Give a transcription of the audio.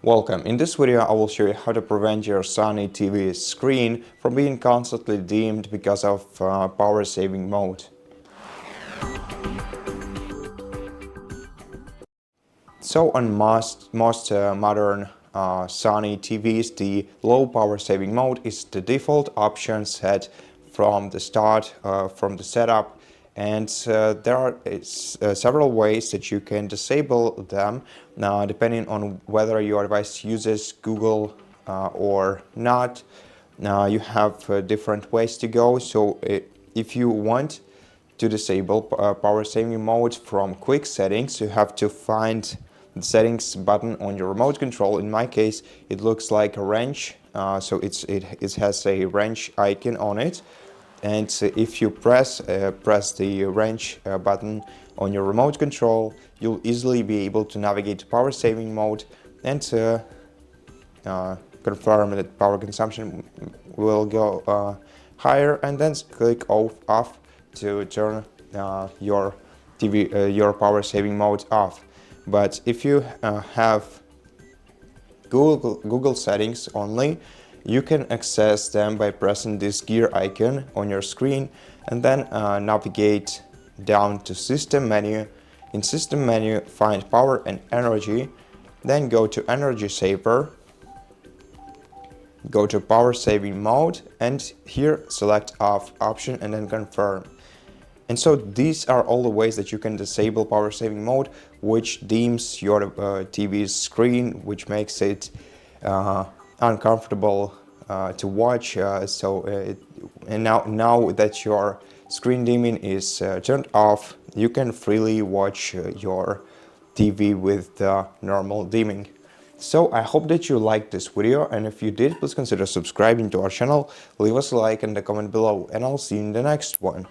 Welcome. In this video I will show you how to prevent your Sony TV screen from being constantly dimmed because of power saving mode. So on most modern Sony TVs, the low power saving mode is the default option set from the start, from the setup, and there are several ways that you can disable them depending on whether your device uses Google or not. You have different ways to go. So if you want to disable power saving mode from quick settings, you have to find the settings button on your remote control. In my case, it looks like a wrench, so it has a wrench icon on it. And if you press the wrench button on your remote control, you'll easily be able to navigate to power saving mode and confirm that power consumption will go higher, and then click off to turn your TV, your power saving mode off. But if you have Google settings only, you can access them by pressing this gear icon on your screen and then navigate down to System menu. In System menu, find Power and Energy, then go to Energy Saver, go to Power Saving Mode, and here select Off option and then confirm. And so these are all the ways that you can disable power saving mode, which dims your TV's screen, which makes it uncomfortable to watch. And now that your screen dimming is turned off, you can freely watch your TV with normal dimming. So I hope that you liked this video, and if you did, please consider subscribing to our channel, leave us a like and a comment below, and I'll see you in the next one.